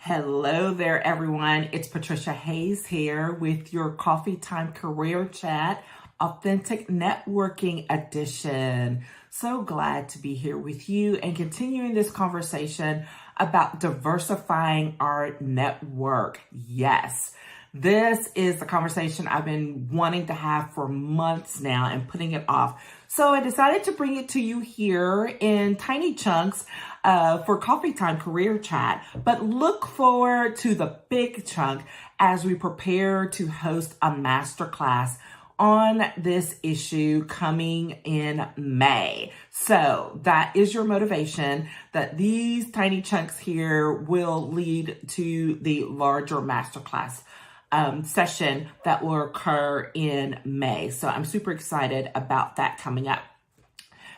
Hello there, everyone. It's Patricia Hayes here with your Coffee Time Career Chat, Authentic Networking Edition. So glad to be here with you and continuing this conversation about diversifying our network. Yes, this is the conversation I've been wanting to have for months now and putting it off. So I decided to bring it to you here in tiny chunks for Coffee Time Career Chat, but look forward to the big chunk as we prepare to host a masterclass on this issue coming in May. So that is your motivation, that these tiny chunks here will lead to the larger masterclass session that will occur in May. So I'm super excited about that coming up.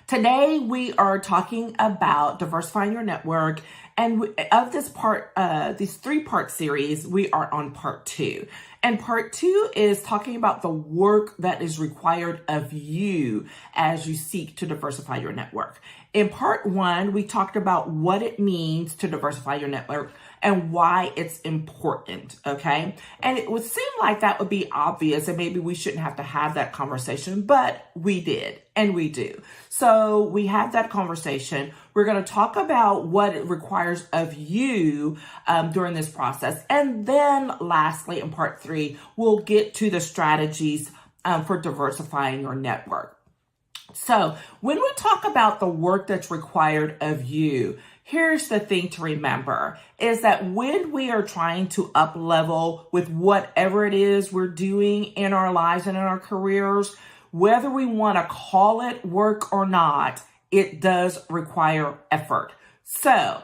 Today, we are talking about diversifying your network. And of this this 3-part series, we are on part 2. And part 2 is talking about the work that is required of you as you seek to diversify your network. In part 1, we talked about what it means to diversify your network and why it's important, okay? And it would seem like that would be obvious and maybe we shouldn't have to have that conversation, but we did and we do. So we have that conversation. We're going to talk about what it requires of you during this process. And then lastly, in part 3, we'll get to the strategies for diversifying your network. So when we talk about the work that's required of you, here's the thing to remember is that when we are trying to up level with whatever it is we're doing in our lives and in our careers, whether we want to call it work or not, it does require effort. So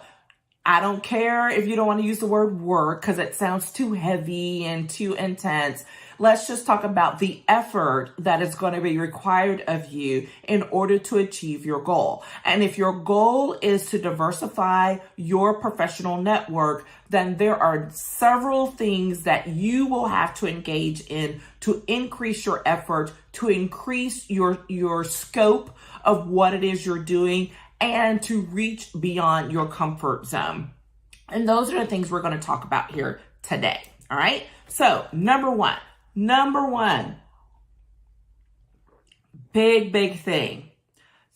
I don't care if you don't want to use the word work because it sounds too heavy and too intense. Let's just talk about the effort that is going to be required of you in order to achieve your goal. And if your goal is to diversify your professional network, then there are several things that you will have to engage in to increase your effort, to increase your scope of what it is you're doing, and to reach beyond your comfort zone. And those are the things we're going to talk about here today. All right. So number one, big thing,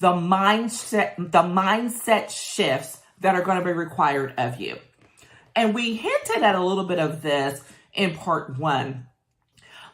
the mindset shifts that are going to be required of you. And we hinted at a little bit of this in part 1,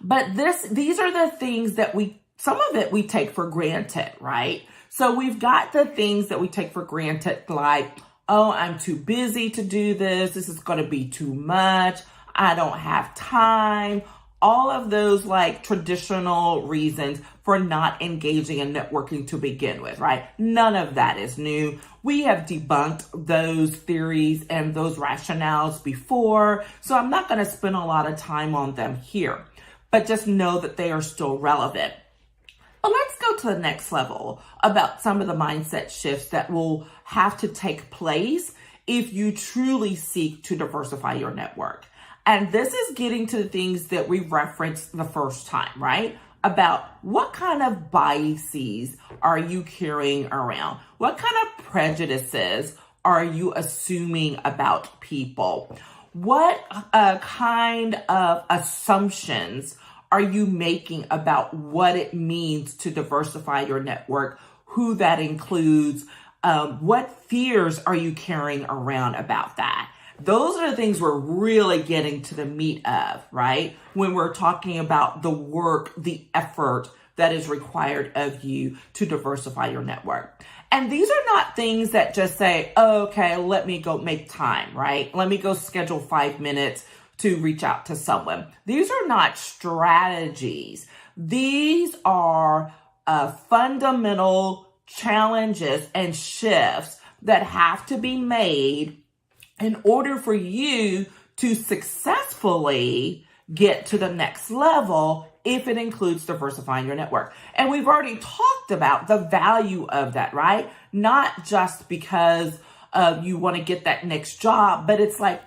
but these are the things that some of it we take for granted, right? So we've got the things that we take for granted, like, oh, I'm too busy to do this. This is going to be too much. I don't have time. All of those like traditional reasons for not engaging in networking to begin with, right? None of that is new. We have debunked those theories and those rationales before, so I'm not going to spend a lot of time on them here, but just know that they are still relevant. But let's go to the next level about some of the mindset shifts that will have to take place if you truly seek to diversify your network. And this is getting to the things that we referenced the first time, right? About what kind of biases are you carrying around? What kind of prejudices are you assuming about people? What kind of assumptions are you making about what it means to diversify your network, who that includes, what fears are you carrying around about that? Those are the things we're really getting to the meat of, right? When we're talking about the work, the effort that is required of you to diversify your network. And these are not things that just say, oh, okay, let me go make time, right? Let me go schedule 5 minutes to reach out to someone. These are not strategies. These are fundamental challenges and shifts that have to be made in order for you to successfully get to the next level if it includes diversifying your network. And we've already talked about the value of that, right? Not just because you want to get that next job, but it's like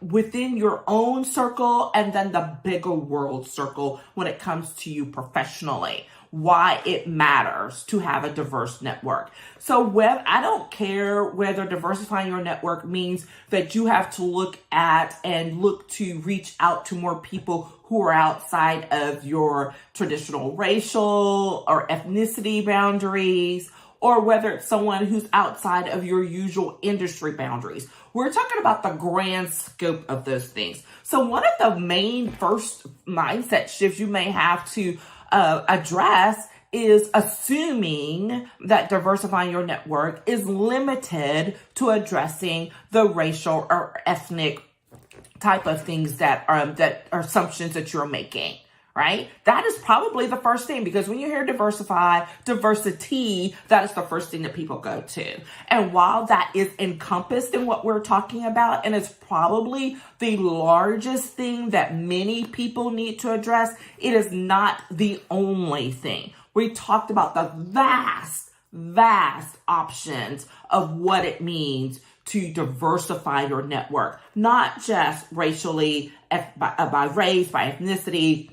within your own circle and then the bigger world circle when it comes to you professionally. why it matters to have a diverse network. So I don't care whether diversifying your network means that you have to look to reach out to more people who are outside of your traditional racial or ethnicity boundaries, or whether it's someone who's outside of your usual industry boundaries. We're talking about the grand scope of those things. So one of the main first mindset shifts you may have to address is assuming that diversifying your network is limited to addressing the racial or ethnic type of things that are assumptions that you're making, right? That is probably the first thing, because when you hear diversity, that is the first thing that people go to. And while that is encompassed in what we're talking about, and it's probably the largest thing that many people need to address, it is not the only thing. We talked about the vast options of what it means to diversify your network, not just racially, by race, by ethnicity,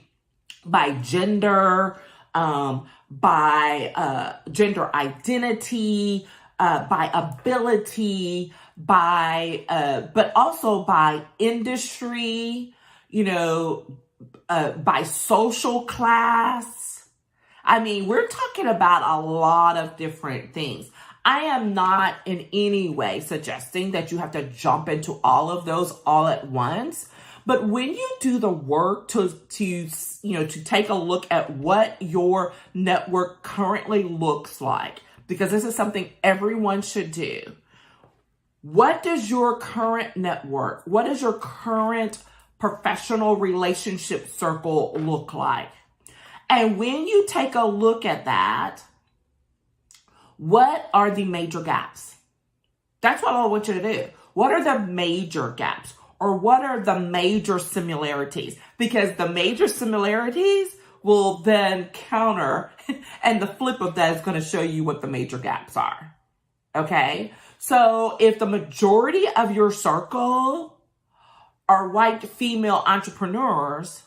by gender, by gender identity, by ability, but also by industry, by social class. I mean, we're talking about a lot of different things. I am not in any way suggesting that you have to jump into all of those all at once. But when you do the work to take a look at what your network currently looks like, because this is something everyone should do. What does your current network, what does your current professional relationship circle look like? And when you take a look at that, what are the major gaps? That's what I want you to do. What are the major gaps? Or what are the major similarities? Because the major similarities will then counter, and the flip of that is going to show you what the major gaps are. Okay? So if the majority of your circle are white female entrepreneurs,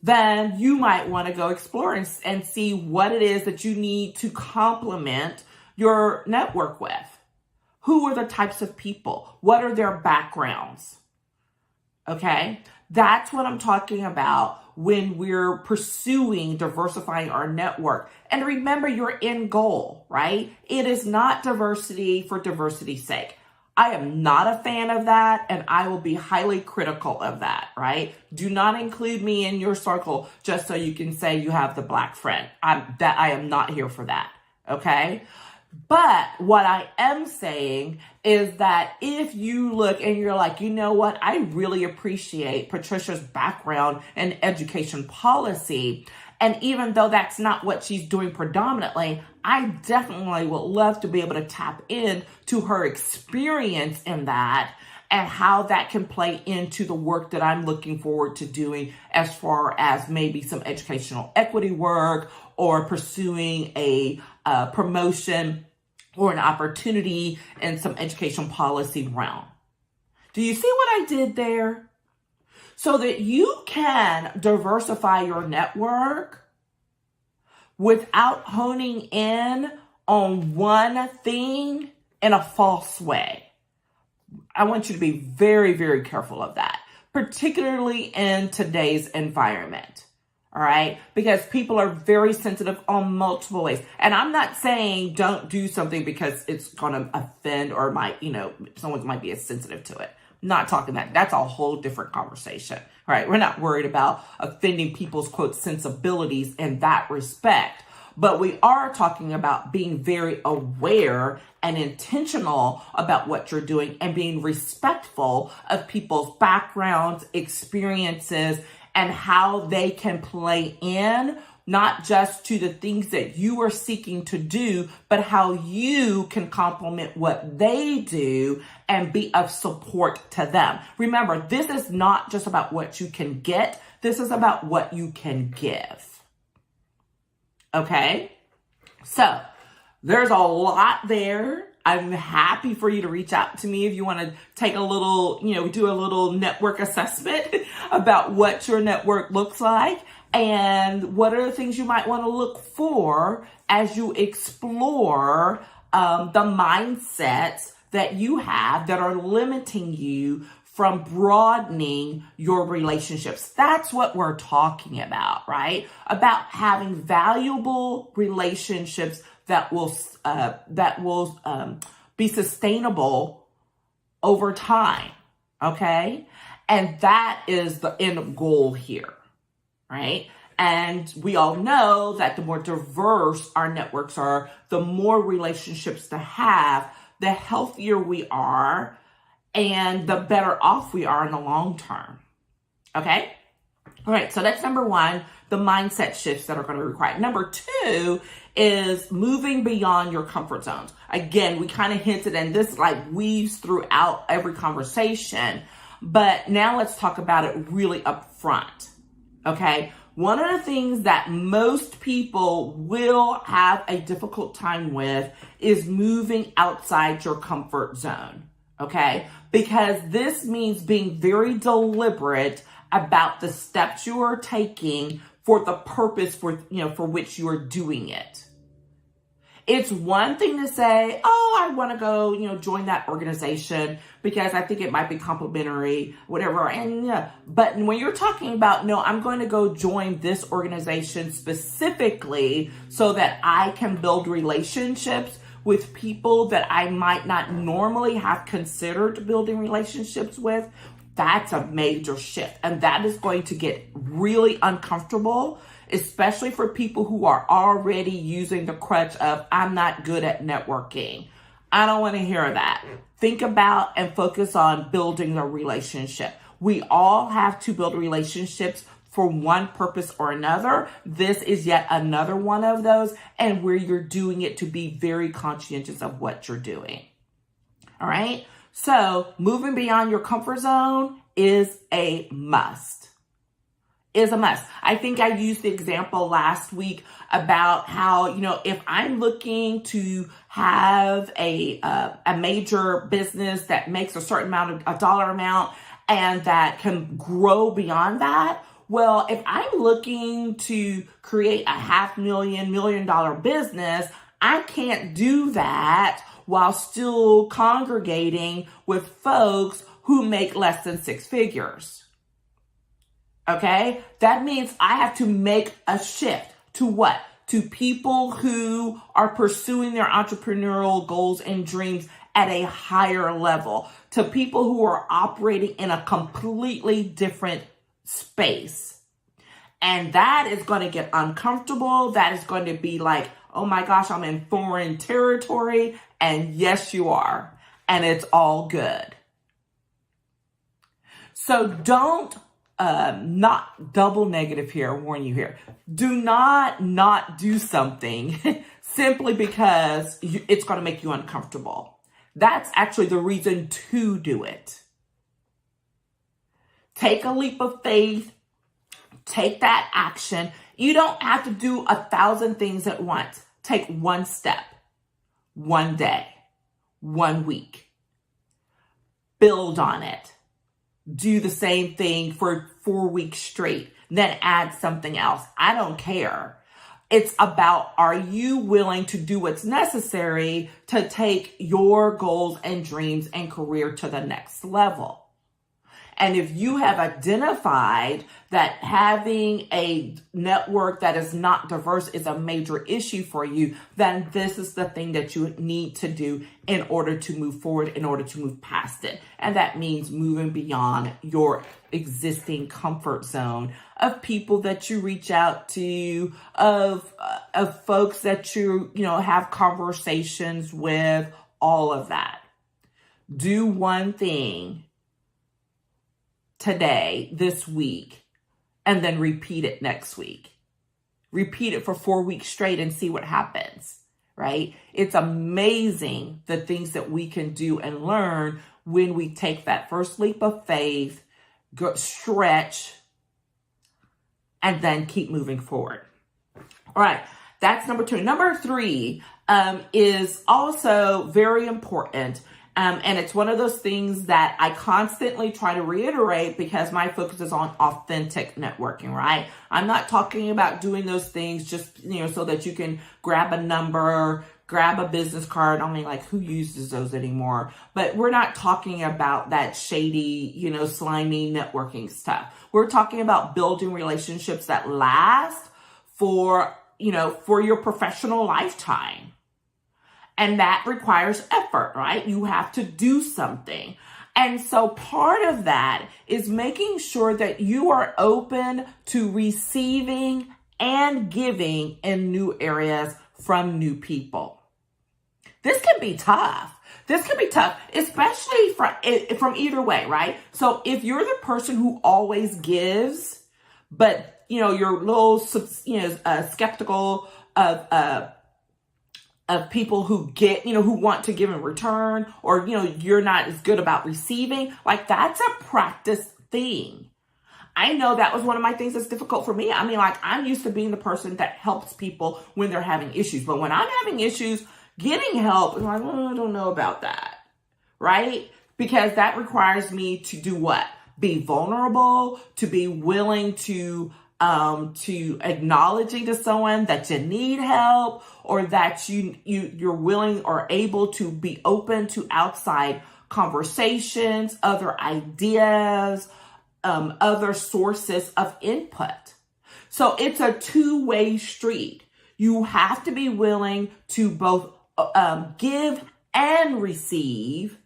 then you might want to go explore and see what it is that you need to complement your network with. Who are the types of people? What are their backgrounds? Okay, that's what I'm talking about when we're pursuing diversifying our network. And remember your end goal, right? It is not diversity for diversity's sake. I am not a fan of that, and I will be highly critical of that, right? Do not include me in your circle just so you can say you have the black friend. I am not here for that, okay? But what I am saying is that if you look and you're like, you know what, I really appreciate Patricia's background in education policy, and even though that's not what she's doing predominantly, I definitely would love to be able to tap into her experience in that and how that can play into the work that I'm looking forward to doing as far as maybe some educational equity work or pursuing a promotion or an opportunity in some education policy realm. Do you see what I did there? So that you can diversify your network without honing in on one thing in a false way. I want you to be very, very careful of that, particularly in today's environment. All right, because people are very sensitive on multiple ways. And I'm not saying don't do something because it's going to offend or someone might be sensitive to it. Not talking that. That's a whole different conversation. All right, we're not worried about offending people's, quote, sensibilities in that respect. But we are talking about being very aware and intentional about what you're doing and being respectful of people's backgrounds, experiences, and how they can play in, not just to the things that you are seeking to do, but how you can complement what they do and be of support to them. Remember, this is not just about what you can get. This is about what you can give. Okay? So there's a lot there. I'm happy for you to reach out to me if you want to take a little, do a little network assessment about what your network looks like. And what are the things you might want to look for as you explore the mindsets that you have that are limiting you from broadening your relationships? That's what we're talking about, right? About having valuable relationships that will be sustainable over time, okay? And that is the end goal here, right? And we all know that the more diverse our networks are, the more relationships to have, the healthier we are, and the better off we are in the long term. Okay? All right, so that's number one, the mindset shifts that are going to be required. Number two is moving beyond your comfort zones. Again, we kind of hinted, and this like weaves throughout every conversation, but now let's talk about it really up front. Okay? One of the things that most people will have a difficult time with is moving outside your comfort zone. Okay? Because this means being very deliberate about the steps you are taking for the purpose for which you are doing it. It's one thing to say, oh, I want to go, join that organization because I think it might be complimentary, whatever. And but when you're talking about, no, I'm going to go join this organization specifically so that I can build relationships with people that I might not normally have considered building relationships with, that's a major shift. And that is going to get really uncomfortable, especially for people who are already using the crutch of, I'm not good at networking. I don't want to hear that. Think about and focus on building a relationship. We all have to build relationships for one purpose or another. This is yet another one of those, and where you're doing it to be very conscientious of what you're doing. All right. So moving beyond your comfort zone is a must. I think I used the example last week about how, if I'm looking to have a major business that makes a certain a dollar amount and that can grow beyond that, well, if I'm looking to create a $500,000, $1 million business, I can't do that while still congregating with folks who make less than six figures. Okay? That means I have to make a shift to what? To people who are pursuing their entrepreneurial goals and dreams at a higher level, to people who are operating in a completely different space. And that is going to get uncomfortable. That is going to be like, oh my gosh, I'm in foreign territory. And yes, you are. And it's all good. So don't not double negative here, warn you here. Do not do something simply because it's going to make you uncomfortable. That's actually the reason to do it. Take a leap of faith. Take that action. You don't have to do 1,000 things at once. Take one step, one day, 1 week. Build on it. Do the same thing for 4 weeks straight. Then add something else. I don't care. It's about, are you willing to do what's necessary to take your goals and dreams and career to the next level? And if you have identified that having a network that is not diverse is a major issue for you, then this is the thing that you need to do in order to move forward, in order to move past it. And that means moving beyond your existing comfort zone of people that you reach out to, of folks that you have conversations with, all of that. Do one thing today, this week, and then repeat it next week. Repeat it for 4 weeks straight and see what happens, right? It's amazing the things that we can do and learn when we take that first leap of faith, stretch, and then keep moving forward. All right, that's number two. Number three is also very important. And it's one of those things that I constantly try to reiterate because my focus is on authentic networking, right? I'm not talking about doing those things just, so that you can grab a number, grab a business card. I mean, like, who uses those anymore? But we're not talking about that shady, slimy networking stuff. We're talking about building relationships that last for your professional lifetime. And that requires effort, right? You have to do something. And so part of that is making sure that you are open to receiving and giving in new areas from new people. This can be tough. Especially from either way, right? So if you're the person who always gives, but, you're a little, skeptical of people who get, who want to give in return, or, you're not as good about receiving, like, that's a practice thing. I know that was one of my things that's difficult for me. I mean, like, I'm used to being the person that helps people when they're having issues. But when I'm having issues, getting help, I'm like, I don't know about that, right? Because that requires me to do what? Be vulnerable, to be willing to acknowledging to someone that you need help, or that you're willing or able to be open to outside conversations, other ideas, other sources of input. So it's a two-way street. You have to be willing to both give and receive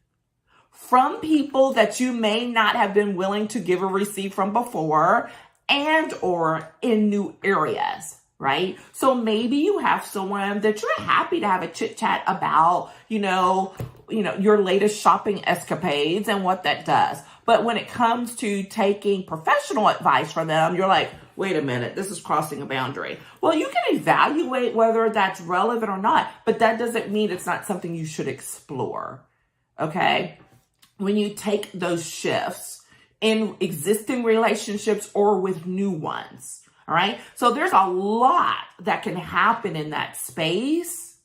from people that you may not have been willing to give or receive from before, and or in new areas, right? So maybe you have someone that you're happy to have a chit chat about, your latest shopping escapades and what that does. But when it comes to taking professional advice from them, you're like, wait a minute, this is crossing a boundary. Well, you can evaluate whether that's relevant or not, but that doesn't mean it's not something you should explore, okay? When you take those shifts in existing relationships or with new ones, all right? So there's a lot that can happen in that space,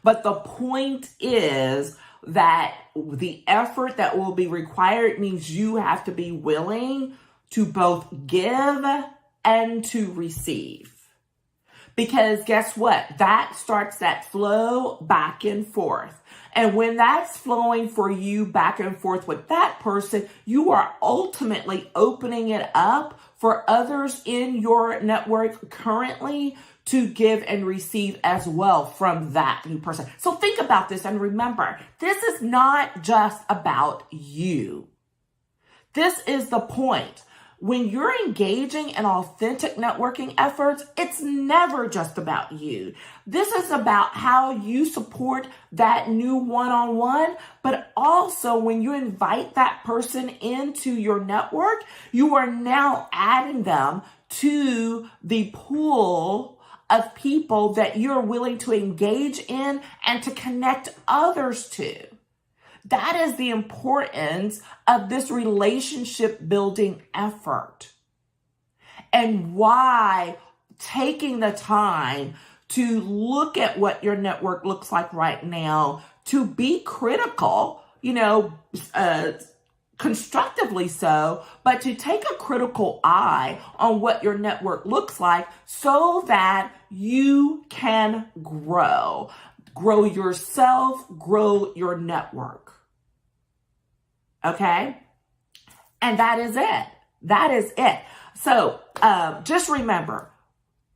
but the point is that the effort that will be required means you have to be willing to both give and to receive. Because guess what? That starts that flow back and forth. And when that's flowing for you back and forth with that person, you are ultimately opening it up for others in your network currently to give and receive as well from that new person. So think about this and remember, this is not just about you. This is the point. When you're engaging in authentic networking efforts, it's never just about you. This is about how you support that new one-on-one, but also when you invite that person into your network, you are now adding them to the pool of people that you're willing to engage in and to connect others to. That is the importance of this relationship building effort, and why taking the time to look at what your network looks like right now, to be critical, constructively so, but to take a critical eye on what your network looks like so that you can grow yourself, grow your network. Okay? And that is it. So just remember,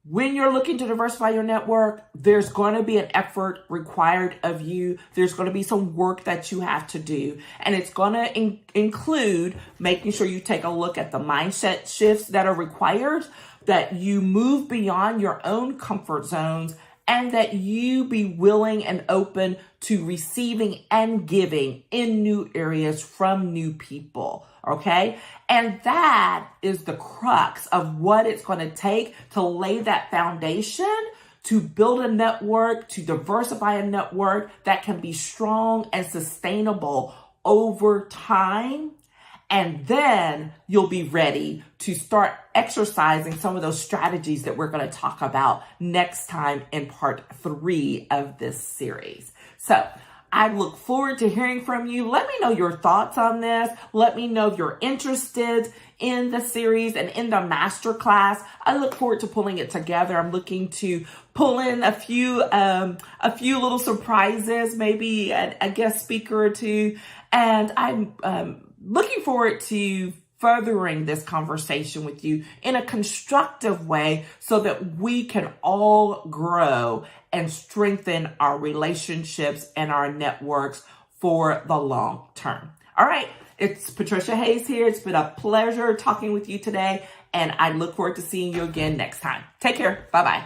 when you're looking to diversify your network, there's going to be an effort required of you. There's going to be some work that you have to do. And it's going to include making sure you take a look at the mindset shifts that are required, that you move beyond your own comfort zones, and that you be willing and open to receiving and giving in new areas from new people, okay? And that is the crux of what it's going to take to lay that foundation, to build a network, to diversify a network that can be strong and sustainable over time. And then you'll be ready to start exercising some of those strategies that we're going to talk about next time in part 3 of this series. So I look forward to hearing from you. Let me know your thoughts on this. Let me know if you're interested in the series and in the masterclass. I look forward to pulling it together. I'm looking to pull in a few little surprises, maybe a guest speaker or two. And I'm looking forward to furthering this conversation with you in a constructive way so that we can all grow and strengthen our relationships and our networks for the long term. All right, it's Patricia Hayes here. It's been a pleasure talking with you today, and I look forward to seeing you again next time. Take care. Bye-bye.